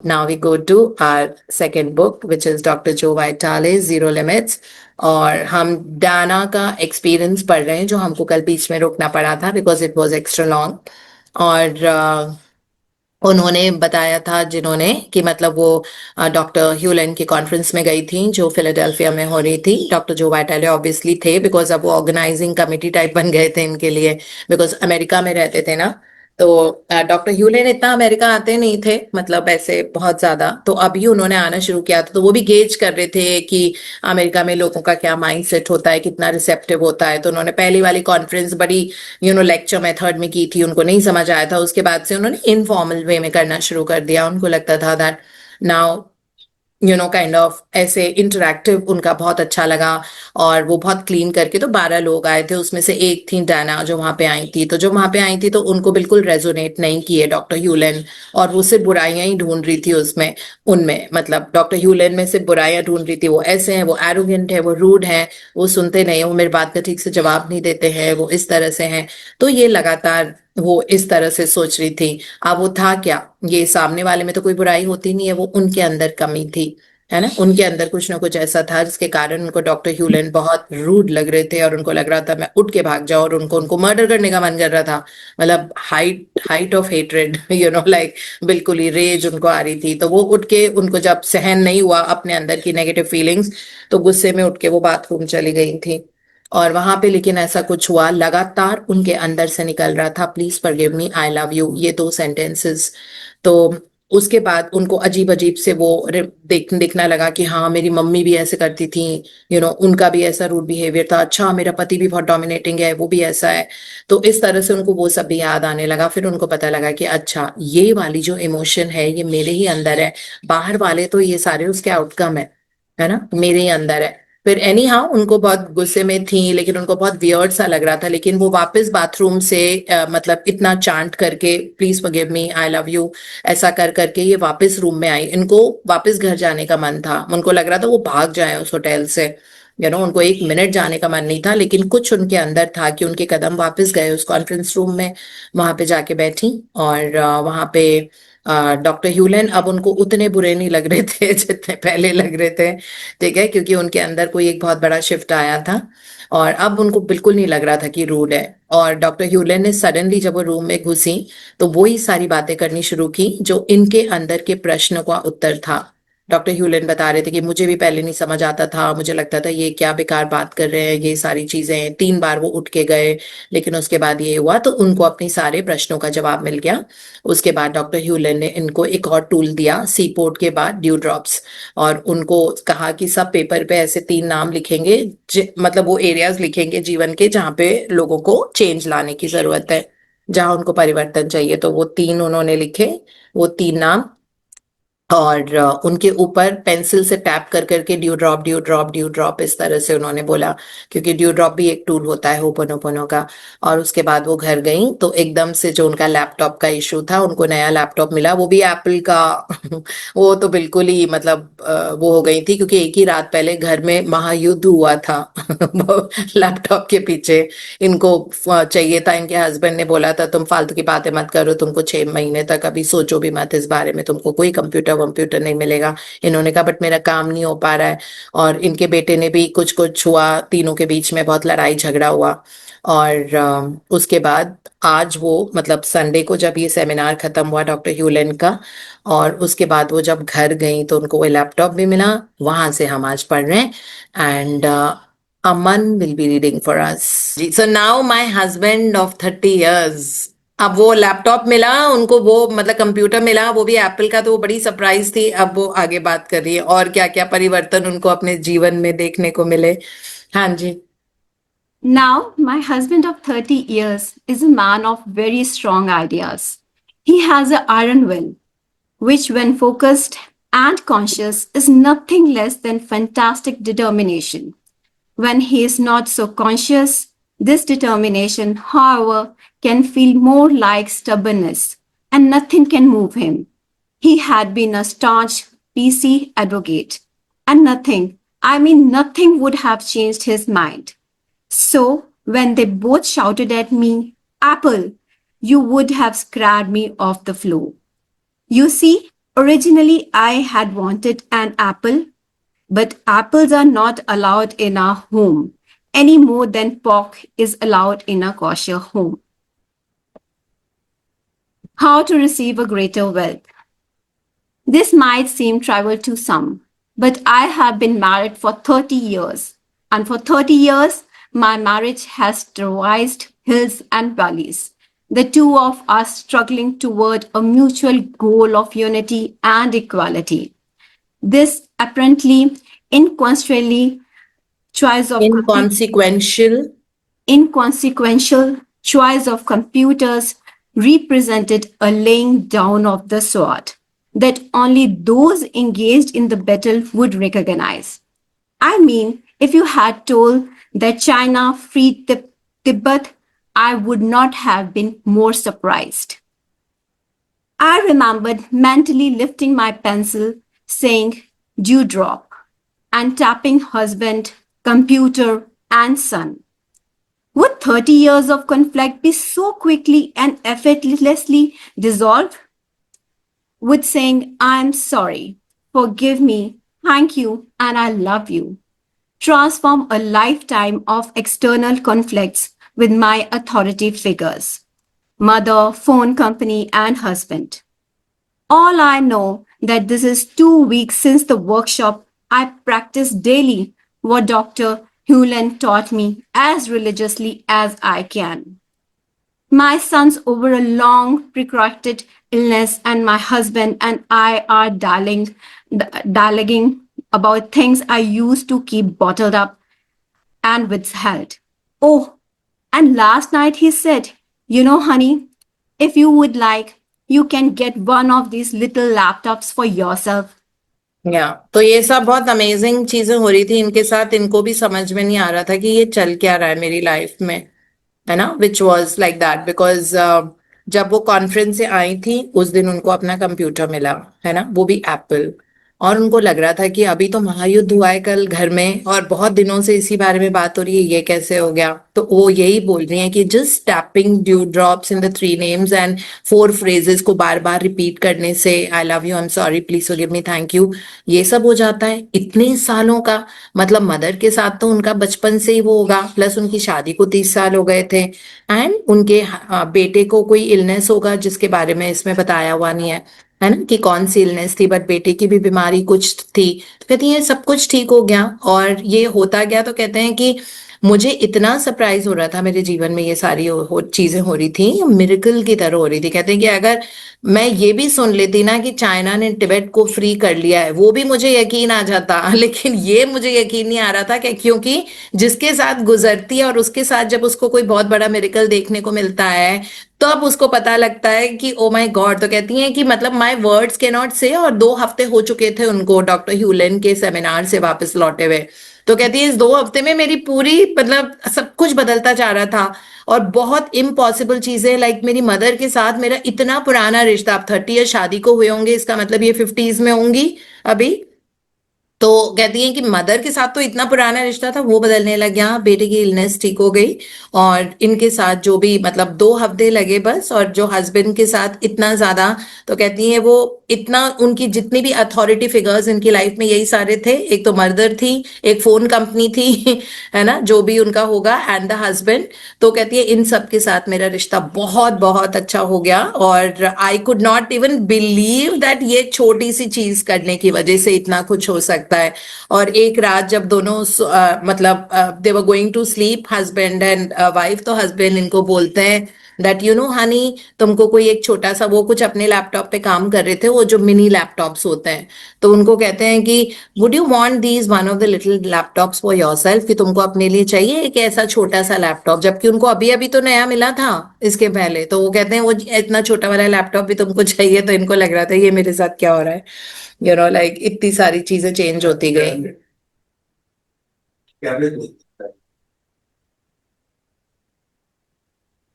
Now we go to our second book, which is Dr. Joe Vitale's Zero Limits. और हम Dana का experience पढ़ रहे हैं जो हमको कल बीच में रोकना पड़ा था because it was extra long. और उन्होंने बताया था जिन्होंने कि मतलब वो डॉक्टर ह्यूलन की कॉन्फ्रेंस में गई थी जो फिलाडेल्फिया में हो रही थी। डॉक्टर जो वाइटाले ऑब्वियसली थे बिकॉज अब वो ऑर्गेनाइजिंग कमेटी टाइप बन गए थे इनके लिए, बिकॉज अमेरिका में रहते थे ना। तो डॉक्टर ह्यूलेन इतना अमेरिका आते नहीं थे, मतलब ऐसे बहुत ज्यादा, तो अभी उन्होंने आना शुरू किया था। तो वो भी गेज कर रहे थे कि अमेरिका में लोगों का क्या माइंड सेट होता है, कितना रिसेप्टिव होता है। तो उन्होंने पहली वाली कॉन्फ्रेंस बड़ी लेक्चर मेथड में की थी, उनको नहीं समझ आया था। उसके बाद से उन्होंने इनफॉर्मल वे में करना शुरू कर दिया। उनको लगता था दैट नाउ काइंड ऑफ ऐसे इंटरैक्टिव उनका बहुत अच्छा लगा। और वो बहुत क्लीन करके, तो 12 लोग आए थे, उसमें से एक थी डाना जो वहां पे आई थी। तो जो वहां पे आई थी तो उनको बिल्कुल रेजोनेट नहीं किए डॉक्टर ह्यूलेन, और वो सिर्फ बुराइयां ही ढूंढ रही थी उसमें, उनमें मतलब डॉक्टर ह्यूलेन में सिर्फ बुराइयां ढूंढ रही थी। वो ऐसे हैं, वो एरोगेंट है, वो रूड है, वो सुनते नहीं, वो मेरी बात का ठीक से जवाब नहीं देते हैं, वो इस तरह से हैं। तो ये लगातार वो इस तरह से सोच रही थी। अब वो था क्या, ये सामने वाले में तो कोई बुराई होती नहीं है, वो उनके अंदर कमी थी, है ना। उनके अंदर कुछ ना कुछ ऐसा था जिसके कारण उनको डॉक्टर ह्यूलेन बहुत रूड लग रहे थे, और उनको लग रहा था मैं उठ के भाग जाऊं, और उनको उनको मर्डर करने का मन कर रहा था। मतलब height height of hatred, like बिल्कुल ही रेज उनको आ रही थी। तो वो उठ के, उनको जब सहन नहीं हुआ अपने अंदर की नेगेटिव फीलिंग्स, तो गुस्से में उठ के वो बाथरूम चली गई थी। और वहां पे लेकिन ऐसा कुछ हुआ, लगातार उनके अंदर से निकल रहा था please forgive me, I love you, ये दो सेंटेंसेस। तो उसके बाद उनको अजीब अजीब से वो देखना लगा कि हाँ मेरी मम्मी भी ऐसे करती थी, उनका भी ऐसा रूड बिहेवियर था। अच्छा मेरा पति भी बहुत डोमिनेटिंग है, वो भी ऐसा है। तो इस तरह से उनको वो सब भी याद आने लगा। फिर उनको पता लगा कि अच्छा ये वाली जो इमोशन है ये मेरे ही अंदर है, बाहर वाले तो ये सारे उसके आउटकम है ना, मेरे ही अंदर है। फिर एनी हाउ उनको बहुत गुस्से में थी, लेकिन उनको बहुत वियर्ड सा लग रहा था। लेकिन वो वापस बाथरूम से मतलब इतना चांट करके please forgive me, I love you, ऐसा कर करके ये वापस रूम में आई। इनको वापस घर जाने का मन था, उनको लग रहा था वो भाग जाए उस होटल से, उनको एक मिनट जाने का मन नहीं था। लेकिन कुछ उनके अंदर था कि उनके कदम वापस गए उस कॉन्फ्रेंस रूम में, वहां पे जाके बैठी। और वहां पे डॉक्टर ह्यूलेन अब उनको उतने बुरे नहीं लग रहे थे जितने पहले लग रहे थे, ठीक है, क्योंकि उनके अंदर कोई एक बहुत बड़ा शिफ्ट आया था। और अब उनको बिल्कुल नहीं लग रहा था कि रूड है। और डॉक्टर ह्यूलेन ने सडनली जब वो रूम में घुसी तो वही सारी बातें करनी शुरू की जो इनके अंदर के प्रश्न का उत्तर था। डॉक्टर ह्यूलेन बता रहे थे कि मुझे भी पहले नहीं समझ आता था, मुझे लगता था ये क्या बेकार बात कर रहे हैं, ये सारी चीजें। 3 बार वो उठ के गए, लेकिन उसके बाद ये हुआ, तो उनको अपनी सारे प्रश्नों का जवाब मिल गया। उसके बाद डॉक्टर ह्यूलेन ने इनको एक और टूल दिया, सी पोर्ट के बाद ड्यू ड्रॉप्स। और उनको कहा कि सब पेपर पे ऐसे 3 नाम लिखेंगे, मतलब वो एरियाज लिखेंगे जीवन के जहाँ पे लोगों को चेंज लाने की जरूरत है, जहां उनको परिवर्तन चाहिए। तो वो 3 उन्होंने लिखे, वो 3 नाम। और उनके ऊपर पेंसिल से टैप कर करके dew drop dew drop dew drop इस तरह से उन्होंने बोला, क्योंकि ड्यू ड्रॉप भी एक टूल होता है होपोनोपोनो का। और उसके बाद वो घर गई तो एकदम से जो उनका लैपटॉप का इशू था, उनको नया लैपटॉप मिला, वो भी एप्पल का। वो तो बिल्कुल ही मतलब वो हो गई थी, क्योंकि एक ही रात पहले घर में महायुद्ध हुआ था लैपटॉप के पीछे। इनको चाहिए था, इनके हस्बैंड ने बोला था तुम फालतू की बातें मत करो, तुमको 6 महीने तक अभी सोचो भी मत इस बारे में, तुमको कोई कंप्यूटर वम्प्यूटर नहीं मिलेगा। इन्होंने कहा बट मेरा काम नहीं हो पा रहा है। और इनके बेटे ने भी कुछ कुछ हुआ, तीनों के बीच में बहुत लड़ाई झगड़ा हुआ। और उसके बाद आज वो मतलब संडे को जब ये सेमिनार खत्म हुआ डॉक्टर ह्यूलेन का, और उसके बाद वो जब घर गई तो उनको वो लैपटॉप भी मिला। वहां से हम आज पढ़ रहे हैं। And Aman will be reading for us ji. So now my husband of 30 years, अब वो लैपटॉप मिला उनको, वो मतलब कंप्यूटर मिला, वो भी एप्पल का, तो वो बड़ी सरप्राइज थी। अब वो आगे बात कर रही है और क्या क्या परिवर्तन उनको अपने जीवन में देखने को मिले। हाँ जी। Now, my husband of 30 years is a man of very strong ideas. He has an iron will, which, when focused and conscious, is nothing less than fantastic determination. When he is not so conscious, this determination, however, can feel more like stubbornness, and nothing can move him. He had been a staunch PC advocate, and nothing, I mean nothing, would have changed his mind. So, when they both shouted at me, Apple, you would have scared me off the floor. You see, Originally, I had wanted an apple, but apples are not allowed in our home any more than pork is allowed in a kosher home. How to receive a greater wealth? This might seem trivial to some, but I have been married for 30 years. And for 30 years, my marriage has traversed hills and valleys. The two of us struggling toward a mutual goal of unity and equality. This apparently inconsequentially choice of Inconsequential. inconsequential choice of computers represented a laying down of the sword that only those engaged in the battle would recognize. I mean, if you had told that China freed Tibet, I would not have been more surprised. I remembered mentally lifting my pencil, saying, dewdrop, and tapping husband, computer, and son. Would 30 years of conflict be so quickly and effortlessly dissolved? Would saying, I'm sorry, forgive me, thank you, and I love you, transform a lifetime of external conflicts with my authority figures, mother, phone company, and husband? All I know that this is 2 weeks since the workshop. I practice daily what Dr. Hewlin taught me as religiously as I can. My son's over a long protracted illness, and my husband and I are dialoguing about things I used to keep bottled up and withheld. Oh, and last night he said, you know, honey, if you would like, you can get one of these little laptops for yourself. तो ये सब बहुत amazing चीजें हो रही थी इनके साथ. इनको भी समझ में नहीं आ रहा था कि ये चल क्या रहा है मेरी लाइफ में, है ना. Which was like that because जब वो कॉन्फ्रेंस से आई थी उस दिन उनको अपना कंप्यूटर मिला, है ना, वो भी एप्पल. और उनको लग रहा था कि अभी तो महायुद्ध हुआ है कल घर में और बहुत दिनों से इसी बारे में बात हो रही है, ये कैसे हो गया. तो वो यही बोल रही हैं कि just tapping due drops in the 3 names and 4 phrases को बार बार रिपीट करने से, I love you, I am sorry, please forgive me, thank you, ये सब हो जाता है इतने सालों का. मतलब मदर के साथ तो उनका बचपन से ही वो होगा, प्लस उनकी शादी को 30 साल हो गए थे, एंड उनके बेटे को कोई इलनेस होगा जिसके बारे में इसमें बताया हुआ नहीं है ना कि कौन सी इलनेस थी, बट बेटे की भी बीमारी कुछ थी. तो कहती है सब कुछ ठीक हो गया और ये होता गया. तो कहते हैं कि मुझे इतना सरप्राइज हो रहा था मेरे जीवन में, ये सारी चीजें हो रही थी, मिरेकल की तरह हो रही थी. कहते हैं कि अगर मैं ये भी सुन लेती ना कि चाइना ने तिब्बत को फ्री कर लिया है, वो भी मुझे यकीन आ जाता. लेकिन ये मुझे यकीन नहीं आ रहा था कि क्योंकि जिसके साथ गुजरती है और उसके साथ जब उसको कोई बहुत बड़ा मिरेकल देखने को मिलता है तो अब उसको पता लगता है कि ओ माय गॉड. तो कहती हैं कि मतलब माय वर्ड्स कैन नॉट से. और 2 हफ्ते हो चुके थे उनको डॉक्टर ह्यूलन के सेमिनार से वापस लौटे हुए. तो कहती है इस 2 हफ्ते में मेरी पूरी मतलब सब कुछ बदलता जा रहा था और बहुत इम्पॉसिबल चीजें, लाइक मेरी मदर के साथ मेरा इतना पुराना रिश्ता. आप 30 ईयर शादी को हुए होंगे, इसका मतलब ये 50s में होंगी अभी. तो कहती हैं कि मदर के साथ तो इतना पुराना रिश्ता था वो बदलने लग गया, बेटे की इलनेस ठीक हो गई और इनके साथ जो भी मतलब 2 हफ्ते लगे बस. और जो हस्बैंड के साथ इतना ज्यादा, तो कहती हैं वो इतना उनकी जितनी भी अथॉरिटी फिगर्स इनकी लाइफ में यही सारे थे. एक तो मदर थी, एक फोन कंपनी थी है ना, जो भी उनका होगा, एंड द हस्बैंड. तो कहती है इन सब के साथ मेरा रिश्ता बहुत बहुत अच्छा हो गया और I could not even believe that ये छोटी सी चीज करने की वजह से इतना कुछ हो सकता है. और एक रात जब दोनों मतलब they were going to sleep, husband and wife, तो हस्बैंड इनको बोलते हैं दैट यू नो हनी, तुमको कोई एक छोटा सा, वो कुछ अपने लैपटॉप पे काम कर रहे थे, वो जो मिनी लैपटॉप्स होते हैं, तो उनको कहते हैं कि would you want these one of the little laptops for yourself, कि तुमको अपने लिए चाहिए एक ऐसा छोटा सा लैपटॉप, जबकि उनको अभी अभी तो नया मिला था इसके पहले. तो वो कहते हैं वो इतना छोटा वाला लैपटॉप भी तुमको चाहिए. तो इनको लग रहा था ये मेरे साथ क्या हो रहा है, यू नो, लाइक इतनी सारी चीजें चेंज होती गई.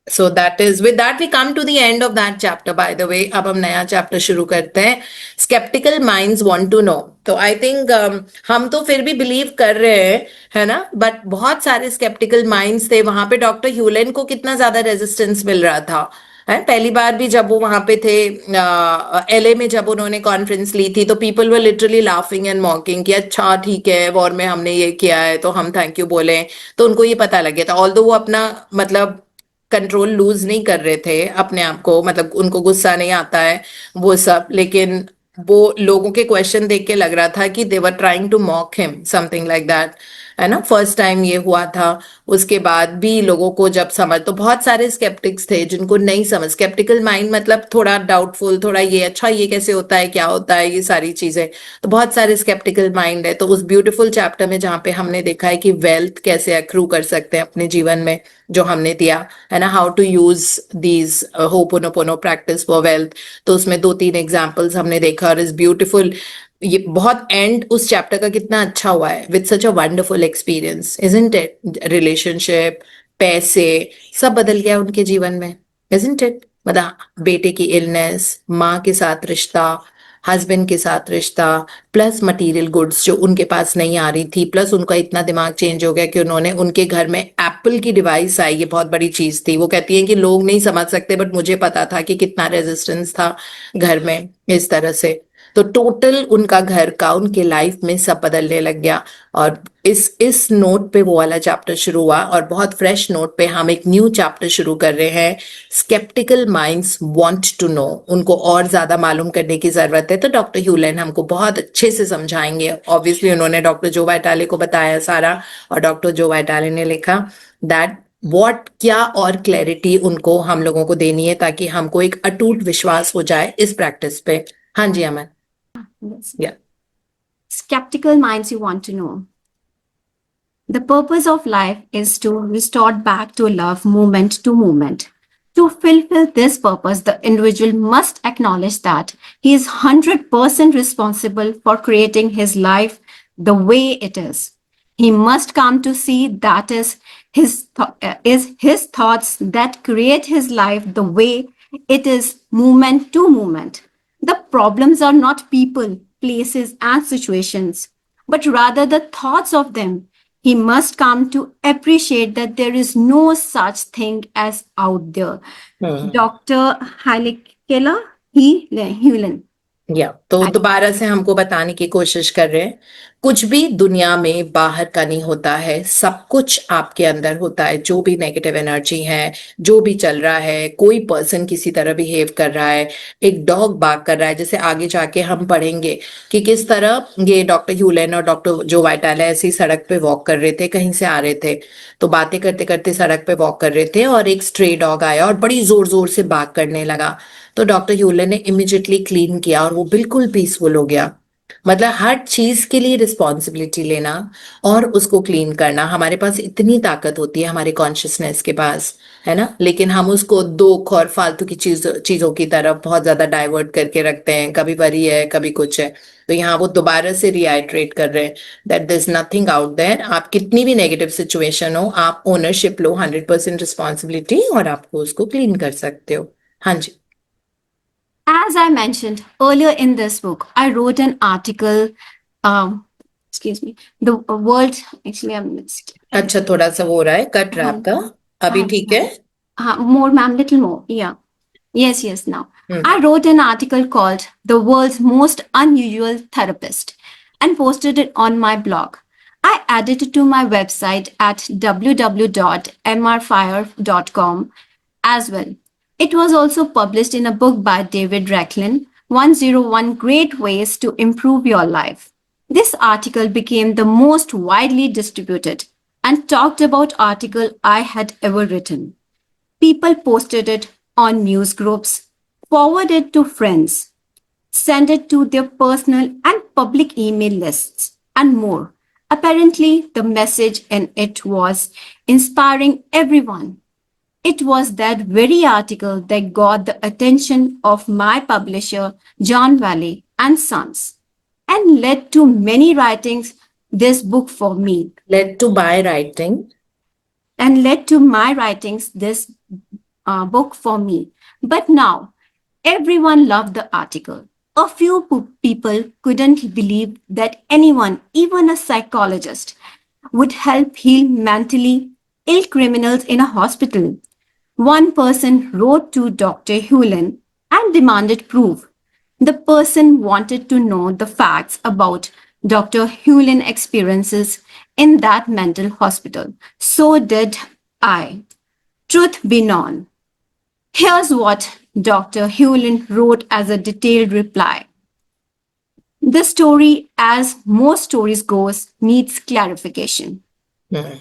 So that is, with that we come to the end of that chapter, by the way. अब हम नया चैप्टर शुरू करते हैं. Skeptical minds want to know. तो आई थिंक हम तो फिर भी बिलीव कर रहे हैं, है ना, बट बहुत सारे स्केप्टिकल माइंड्स थे वहां पे. डॉक्टर ह्यूलन को कितना ज्यादा रेजिस्टेंस मिल रहा था, है। पहली बार भी जब वो वहां पे थे एलए में, जब उन्होंने कॉन्फ्रेंस ली थी, तो people were literally laughing and मॉकिंग कि अच्छा ठीक है, वॉर में हमने ये किया है तो हम थैंक यू बोले। तो उनको ये पता लग गया था, ऑल्दो वो अपना मतलब कंट्रोल लूज नहीं कर रहे थे अपने आप को, मतलब उनको गुस्सा नहीं आता है वो सब, लेकिन वो लोगों के क्वेश्चन देख के लग रहा था कि they were trying to mock him, something like that, है ना। फर्स्ट टाइम ये हुआ था। उसके बाद भी लोगों को जब समझ, तो बहुत सारे स्केप्टिक्स थे जिनको नहीं समझ, स्केप्टिकल माइंड मतलब थोड़ा डाउटफुल, थोड़ा ये अच्छा ये कैसे होता है, क्या होता है, ये सारी चीजें। तो बहुत सारे स्केप्टिकल माइंड है। तो उस ब्यूटीफुल चैप्टर में जहाँ पे हमने देखा है कि वेल्थ कैसे अक्रू कर सकते हैं अपने जीवन में, जो हमने दिया है ना, how to use these ho'oponopono practice for wealth, तो उसमें 2-3 एग्जाम्पल्स हमने देखा। और इज ब्यूटीफुल, ये बहुत एंड उस चैप्टर का कितना अच्छा हुआ है, with such a wonderful experience, isn't it. Relationship, पैसे, सब बदल गया उनके जीवन में, इजंट इट। मतलब बेटे की इलनेस, माँ के साथ रिश्ता, हस्बैंड के साथ रिश्ता, प्लस मटेरियल गुड्स जो उनके पास नहीं आ रही थी, प्लस उनका इतना दिमाग चेंज हो गया कि उन्होंने, उनके घर में एप्पल की डिवाइस आई, ये बहुत बड़ी चीज थी। वो कहती है कि लोग नहीं समझ सकते, बट मुझे पता था कि कितना रेजिस्टेंस था घर में, इस तरह से। तो टोटल उनका घर का, उनके लाइफ में सब बदलने लग गया। और इस नोट पे वो वाला चैप्टर शुरू हुआ, और बहुत फ्रेश नोट पे हम एक न्यू चैप्टर शुरू कर रहे हैं। Sceptical minds want to know, उनको और ज्यादा मालूम करने की जरूरत है। तो डॉक्टर ह्यूलन हमको बहुत अच्छे से समझाएंगे। ऑब्वियसली उन्होंने डॉक्टर जो वाइटाले को बताया सारा, और डॉक्टर जो वाइटाले ने लिखा दैट व्हाट, क्या और क्लैरिटी उनको हम लोगों को देनी है, ताकि हमको एक अटूट विश्वास हो जाए इस प्रैक्टिस पे। हाँ जी अमन। Yes. या Skeptical minds you want to know. The purpose of life is to restore back to love moment to moment. To fulfill this purpose, the individual must acknowledge that he is 100% responsible for creating his life the way it is. He must come to see that is his thoughts that create his life the way it is moment to moment. The problems are not people, places, and situations, but rather the thoughts of them. He must come to appreciate that there is no such thing as out there. Dr. Heilikela Hewlin. या तो दोबारा से हमको बताने की कोशिश कर रहे हैं, कुछ भी दुनिया में बाहर का नहीं होता है, सब कुछ आपके अंदर होता है। जो भी नेगेटिव एनर्जी है, जो भी चल रहा है, कोई पर्सन किसी तरह बिहेव कर रहा है, एक डॉग बाग कर रहा है, जैसे आगे जाके हम पढ़ेंगे कि किस तरह ये डॉक्टर ह्यूलन और डॉक्टर जो वाइटाला ऐसी सड़क पे वॉक कर रहे थे, कहीं से आ रहे थे, तो बातें करते करते सड़क पे वॉक कर रहे थे, और एक स्ट्रे डॉग आया और बड़ी जोर जोर से बाग करने लगा। तो डॉक्टर ह्यूलन ने इमिजिएटली क्लीन किया और वो बिल्कुल पीसफुल हो गया। मतलब हर चीज के लिए रिस्पॉन्सिबिलिटी लेना और उसको क्लीन करना, हमारे पास इतनी ताकत होती है हमारे कॉन्शियसनेस के पास, है ना। लेकिन हम उसको दुख और फालतू की चीजों की तरफ बहुत ज्यादा डाइवर्ट करके रखते हैं, कभी वरी है, कभी कुछ है। तो यहाँ वो दोबारा से रिआइट्रेट कर रहे हैं that there is nothing out there. आप कितनी भी नेगेटिव सिचुएशन हो, आप ओनरशिप लो, 100% रिस्पॉन्सिबिलिटी, और आपको उसको क्लीन कर सकते हो। हाँ जी। As I mentioned earlier in this book, I wrote an article. Excuse me. The world. Actually, I'm. अच्छा, थोड़ा सा वो हो रहा है, कट रहा है आपका। अभी ठीक है? More, ma'am. Little more. Yeah. Yes. Now, Hmm. I wrote an article called "The World's Most Unusual Therapist" and posted it on my blog. I added it to my website at www.mrfire.com as well. It was also published in a book by David Recklin, 101 Great Ways to Improve Your Life. This article became the most widely distributed and talked about article I had ever written. People posted it on news groups, forwarded to friends, sent it to their personal and public email lists, and more. Apparently, the message in it was inspiring everyone. It was that very article that got the attention of my publisher, John Valley and Sons, and led to many writings this book for me. Led to my writing. And led to my writings this book for me. But now, everyone loved the article. A few people couldn't believe that anyone, even a psychologist, would help heal mentally ill criminals in a hospital. One person wrote to Dr. Hewlin and demanded proof. The person wanted to know the facts about Dr. Hewlin experiences in that mental hospital. So did I. Truth be known, here's what Dr. Hewlin wrote as a detailed reply. The story, as most stories goes, needs clarification. Hmm.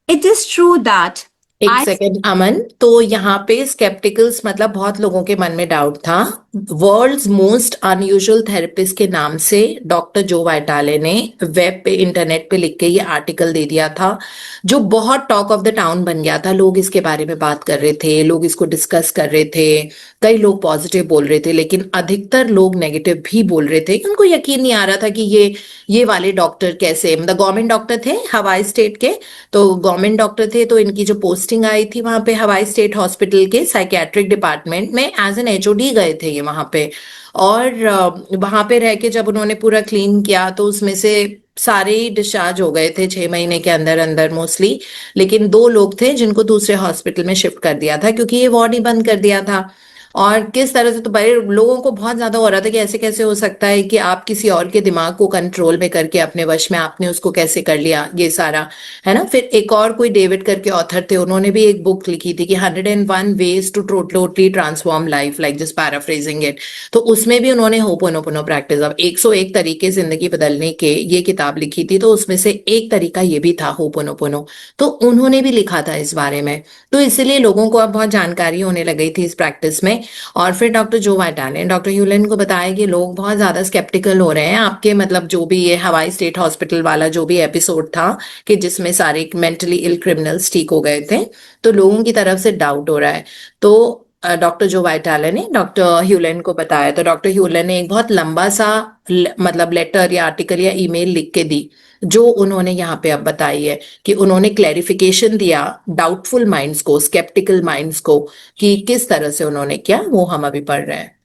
It is true that एक I second अमन, तो यहाँ पे स्केप्टिकल्स मतलब बहुत लोगों के मन में डाउट था। वर्ल्ड्स मोस्ट अनयूजुअल थेरेपिस्ट के नाम से डॉक्टर जो वाइटाले ने वेब पे इंटरनेट पे लिख के ये आर्टिकल दे दिया था, जो बहुत टॉक ऑफ द टाउन बन गया था। लोग इसके बारे में बात कर रहे थे, लोग इसको डिस्कस कर रहे थे, कई लोग पॉजिटिव बोल रहे थे, लेकिन अधिकतर लोग नेगेटिव भी बोल रहे थे। उनको यकीन नहीं आ रहा था कि ये वाले डॉक्टर कैसे, मतलब गवर्नमेंट डॉक्टर थे हवाई स्टेट के, तो गवर्नमेंट डॉक्टर थे, तो इनकी जो पोस्टिंग आई थी वहां पे हवाई स्टेट हॉस्पिटल के साइकेट्रिक डिपार्टमेंट में एज एन एचओडी गए थे ये वहां पे। और वहां पे रह के जब उन्होंने पूरा क्लीन किया तो उसमें से सारे ही डिस्चार्ज हो गए थे 6 महीने के अंदर अंदर मोस्टली। लेकिन 2 लोग थे जिनको दूसरे हॉस्पिटल में शिफ्ट कर दिया था क्योंकि ये वार्ड ही बंद कर दिया था। और किस तरह से, तो बड़े लोगों को बहुत ज्यादा हो रहा था कि ऐसे कैसे हो सकता है कि आप किसी और के दिमाग को कंट्रोल में करके अपने वश में आपने उसको कैसे कर लिया ये सारा, है ना। फिर एक और कोई डेविड करके ऑथर थे, उन्होंने भी एक बुक लिखी थी कि 101 ways to totally transform life, like just paraphrasing it. तो उसमें भी उन्होंने होपोनोपोनो प्रैक्टिस, अब 101 तरीके जिंदगी बदलने के ये किताब लिखी थी, तो उसमें से एक तरीका ये भी था होपोनोपोनो, तो उन्होंने भी लिखा था इस बारे में। तो इसलिए लोगों को अब बहुत जानकारी होने लगी थी इस प्रैक्टिस में। और फिर डॉक्टर जो वाइटाले ने डॉक्टर ह्यूलन को बताया कि लोग बहुत ज्यादा स्केप्टिकल हो रहे हैं आपके, मतलब जो भी ये हवाई स्टेट हॉस्पिटल वाला जो भी एपिसोड था कि जिसमें सारे मेंटली इल क्रिमिनल्स ठीक हो गए थे, तो लोगों की तरफ से डाउट हो रहा है। तो डॉक्टर जो वाइटाले ने डॉक्टर ह्यूलन को बताया, तो डॉक्टर ह्यूलन ने एक बहुत लंबा सा मतलब लेटर या आर्टिकल या ईमेल लिख के दी, जो उन्होंने यहाँ पे अब बताई है कि उन्होंने क्लैरिफिकेशन दिया डाउटफुल माइंड्स को, स्केप्टिकल माइंड्स को, कि किस तरह से उन्होंने किया, वो हम अभी पढ़ रहे हैं।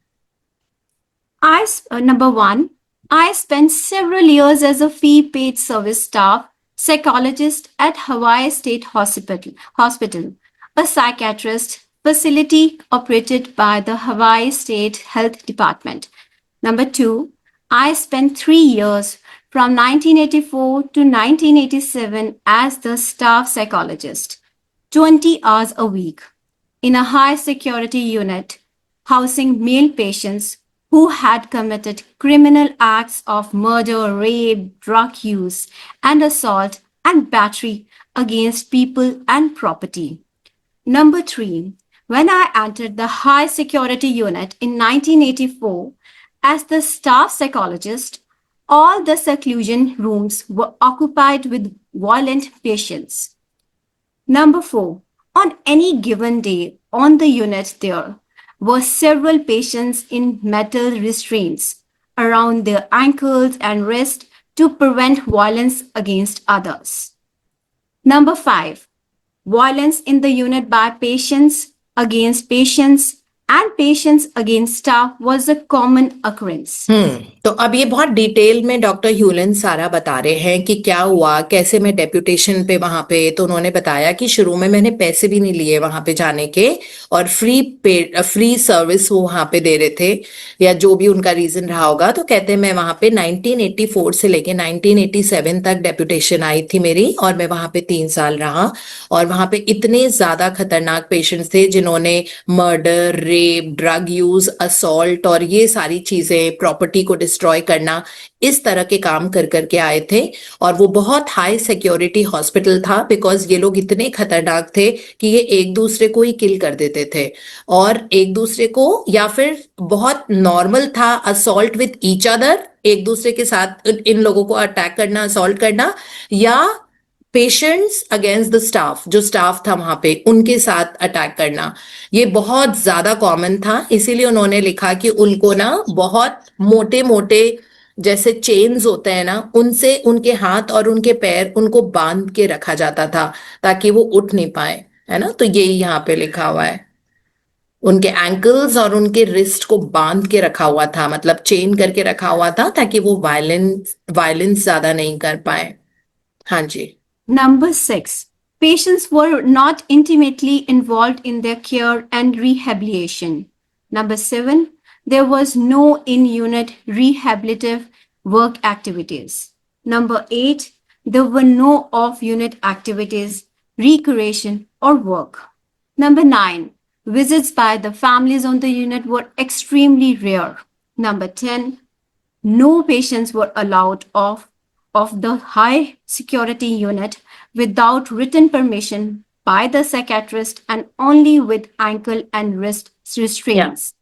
Number one, I spent several years as a fee-paid service staff psychologist at Hawaii State Hospital, a psychiatrist facility operated by the Hawaii State Health Department. Number two, I spent 3 years from 1984 to 1987 as the staff psychologist, 20 hours a week, in a high security unit housing male patients who had committed criminal acts of murder, rape, drug use, and assault and battery against people and property. Number three, when I entered the high security unit in 1984 as the staff psychologist, all the seclusion rooms were occupied with violent patients. Number four, on any given day on the unit, there were several patients in metal restraints around their ankles and wrists to prevent violence against others. Number five, violence in the unit by patients and patients against staff was a common occurrence. तो अब ये बहुत detail में doctor ह्यूलन सारा बता रहे हैं कि क्या हुआ, कैसे मैं डेप्यूटेशन पे वहां पे, तो उन्होंने बताया कि शुरू में मैंने पैसे भी नहीं लिए वहां पे जाने के, और फ्री सर्विस वो वहां पे दे रहे थे, या जो भी उनका रीजन रहा होगा। तो कहते हैं मैं वहां पे 1984 से लेके 1987 तक डेप्यूटेशन आई थी मेरी, और मैं वहां पे 3 साल रहा। और वहां पे इतने ज्यादा खतरनाक पेशेंट्स थे जिन्होंने murder, rape, drug use, assault और ये सारी चीजें, प्रॉपर्टी को डिस्ट्रॉय करना, इस तरह के काम कर करके आए थे। और वो बहुत हाई सिक्योरिटी हॉस्पिटल था, बिकॉज ये लोग इतने खतरनाक थे कि ये एक दूसरे को ही किल कर देते थे, और एक दूसरे को, या फिर बहुत नॉर्मल था असॉल्ट विद ईच अदर, एक दूसरे के साथ इन लोगों को अटैक करना, असॉल्ट करना, या पेशेंट्स अगेंस्ट द स्टाफ, जो स्टाफ था वहां पे उनके साथ अटैक करना, ये बहुत ज्यादा कॉमन था। इसीलिए उन्होंने लिखा कि उनको ना बहुत मोटे मोटे जैसे चेन्स होते हैं ना, उनसे उनके हाथ और उनके पैर उनको बांध के रखा जाता था ताकि वो उठ नहीं पाए, है ना। तो यही यहाँ पे लिखा हुआ है, उनके एंकल्स और उनके रिस्ट को बांध के रखा हुआ था, मतलब चेन करके रखा हुआ था ताकि वो वायलेंस ज्यादा नहीं कर पाए। हाँ जी। Number six, Patients were not intimately involved in their care and rehabilitation. Number 7, there was no in-unit rehabilitative work activities. Number 8, there were no off-unit activities, recreation, or work. Number 9, visits by the families on the unit were extremely rare. Number 10, no patients were allowed of the high security unit without written permission by the psychiatrist and only with ankle and wrist restraints.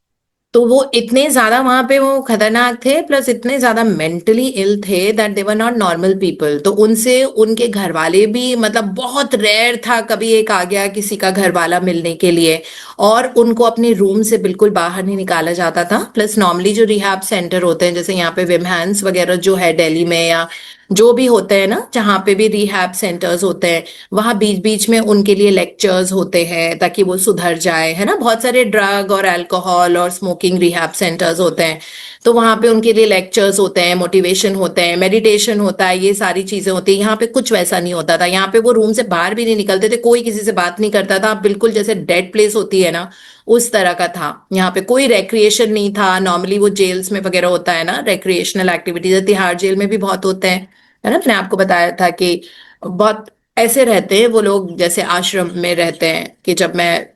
तो वो इतने ज्यादा वहां पे वो खतरनाक थे, plus इतने ज्यादा मेंटली इल थे that they were not normal people. तो उनसे उनके घर वाले भी, मतलब बहुत रेयर था कभी एक आ गया किसी का घर वाला मिलने के लिए, और उनको अपने रूम से बिल्कुल बाहर नहीं निकाला जाता था। प्लस नॉर्मली जो रिहैब सेंटर होते हैं, जैसे यहाँ पे विमहांस वगैरह जो है दिल्ली में, या जो भी होते हैं ना, जहाँ पे भी रिहैब सेंटर्स होते हैं, वहां बीच बीच में उनके लिए लेक्चर्स होते हैं ताकि वो सुधर जाए, है ना। बहुत सारे ड्रग और अल्कोहल और स्मोकिंग रिहैब सेंटर्स होते हैं, तो वहां पे उनके लिए लेक्चर्स होते हैं, मोटिवेशन होते हैं, मेडिटेशन होता है, ये सारी चीजें होती है। यहाँ पे कुछ वैसा नहीं होता था। यहाँ पे वो रूम से बाहर भी नहीं निकलते थे, कोई किसी से बात नहीं करता था, बिल्कुल जैसे डेड प्लेस होती है ना, उस तरह का था। यहाँ पे कोई रेक्रिएशन नहीं था। नॉर्मली वो जेल्स में वगैरह होता है ना, रेक्रिएशनल एक्टिविटीज, तिहाड़ जेल में भी बहुत होते हैं, है ना। मैंने आपको बताया था कि बहुत ऐसे रहते हैं वो लोग, जैसे आश्रम में रहते हैं, कि जब मैं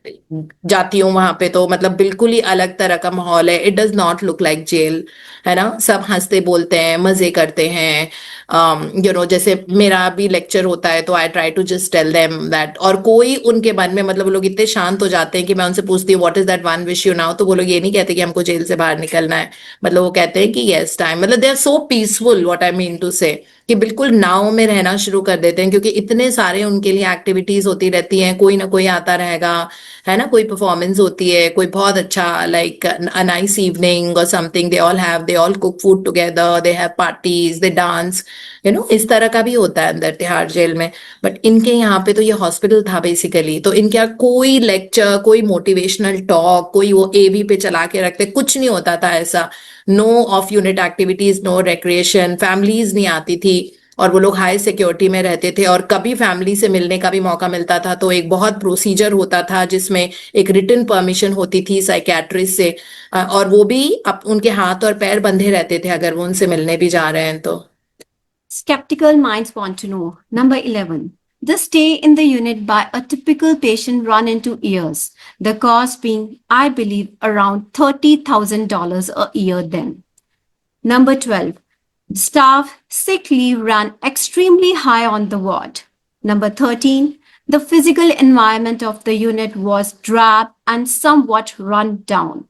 जाती हूँ वहां पे तो मतलब बिल्कुल ही अलग तरह का माहौल है। It does not look like jail, है ना। सब हंसते बोलते हैं, मजे करते हैं। जैसे मेरा भी लेक्चर होता है तो I try to just tell them that, और कोई उनके मन में, मतलब वो लोग इतने शांत हो जाते हैं कि मैं उनसे पूछती हूँ what is that one wish you now, तो वो लोग ये नहीं कहते कि हमको जेल से बाहर निकलना है, मतलब वो कहते हैं कि यस टाइम, मतलब they are so peaceful, what I mean to say, कि बिल्कुल नाव में रहना शुरू कर देते हैं, क्योंकि इतने सारे उनके लिए एक्टिविटीज होती रहती हैं, कोई ना कोई आता रहेगा, है ना। कोई परफॉर्मेंस होती है, कोई बहुत अच्छा, लाइक अ नाइस इवनिंग और something, they all cook food together, they have parties, they dance, इस तरह का भी होता है अंदर तिहाड़ जेल में। बट इनके यहाँ पे तो ये हॉस्पिटल था बेसिकली, तो इनके यहाँ कोई लेक्चर, कोई मोटिवेशनल टॉक, कोई वो एवी पे चला के रखते, कुछ नहीं होता था ऐसा। No of unit activities, no recreation, families नहीं आती थी, और वो लोग हाई सिक्योरिटी में रहते थे। और कभी फैमिली से मिलने का भी मौका मिलता था तो एक बहुत प्रोसीजर होता था जिसमें एक रिटन परमिशन होती थी साइकियाट्रिस्ट से, और वो भी उनके हाथ और पैर बंधे रहते थे अगर वो उनसे मिलने भी जा रहे हैं तो। Skeptical minds want to know. Number 11. The stay in the unit by a typical patient run into years, the cost being, I believe, around $30,000 a year then. Number 12. Staff sick leave ran extremely high on the ward. Number 13. The physical environment of the unit was drab and somewhat run down.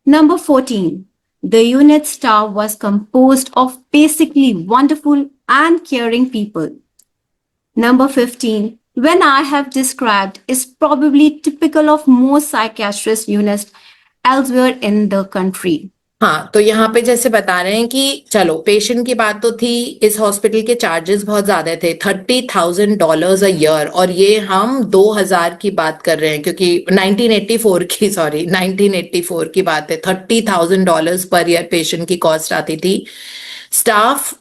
Number 14. The unit staff was composed of basically wonderful and caring people. Number 15. When I have described is probably typical of most psychiatrist units elsewhere in the country. हाँ, तो यहाँ पे जैसे बता रहे हैं कि चलो पेशेंट की बात तो थी, इस हॉस्पिटल के चार्जेस बहुत ज्यादा थे, $30,000 अ ईयर, और ये हम 2000 की बात कर रहे हैं, क्योंकि 1984 की, सॉरी 1984 की बात है। $30,000 पर ईयर पेशेंट की कॉस्ट आती थी। स्टाफ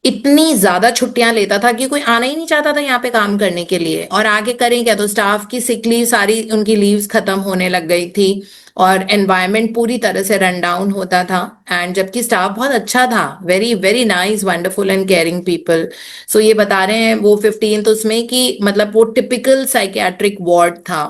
इतनी ज्यादा छुट्टियां लेता था कि कोई आना ही नहीं चाहता था यहाँ पे काम करने के लिए, और आगे करें क्या। तो स्टाफ की सिक लीव, सारी उनकी लीव्स खत्म होने लग गई थी, और एनवायरनमेंट पूरी तरह से रन डाउन होता था। एंड जबकि स्टाफ बहुत अच्छा था, very very nice, wonderful and caring people. So ये बता रहे हैं वो 15th उसमें कि मतलब वो टिपिकल साइकियाट्रिक वार्ड था।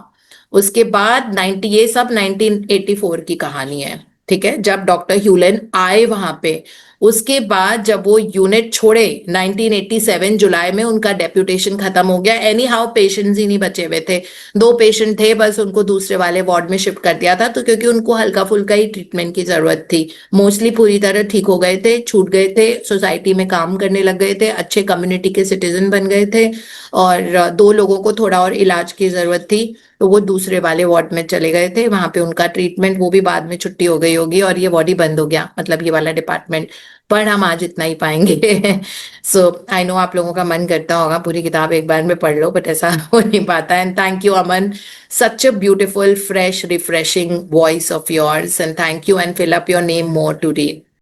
उसके बाद 90, ये सब 1984 की कहानी है, ठीक है, जब डॉक्टर ह्यूलन आए वहां पे। उसके बाद जब वो यूनिट छोड़े 1987 जुलाई में, उनका डेप्यूटेशन खत्म हो गया। एनी हाउ पेशेंट्स ही नहीं बचे हुए थे, 2 पेशेंट थे बस, उनको दूसरे वाले वार्ड में शिफ्ट कर दिया था। तो क्योंकि उनको हल्का फुल्का ही ट्रीटमेंट की जरूरत थी, मोस्टली पूरी तरह ठीक हो गए थे, छूट गए थे, सोसाइटी में काम करने लग गए थे, अच्छे कम्युनिटी के सिटीजन बन गए थे, और 2 लोगों को थोड़ा और इलाज की जरूरत थी, तो वो दूसरे वाले वार्ड में चले गए थे। वहां पे उनका ट्रीटमेंट, वो भी बाद में छुट्टी हो गई होगी, और ये वार्ड ही बंद हो गया, मतलब ये वाला डिपार्टमेंट। पर हम आज इतना ही पाएंगे। सो आई नो आप लोगों का मन करता होगा पूरी किताब एक बार में पढ़ लो, बट ऐसा हो नहीं पाता। And thank you Aman, such a beautiful, fresh, refreshing voice of yours, and thank you, and fill up your name more to read.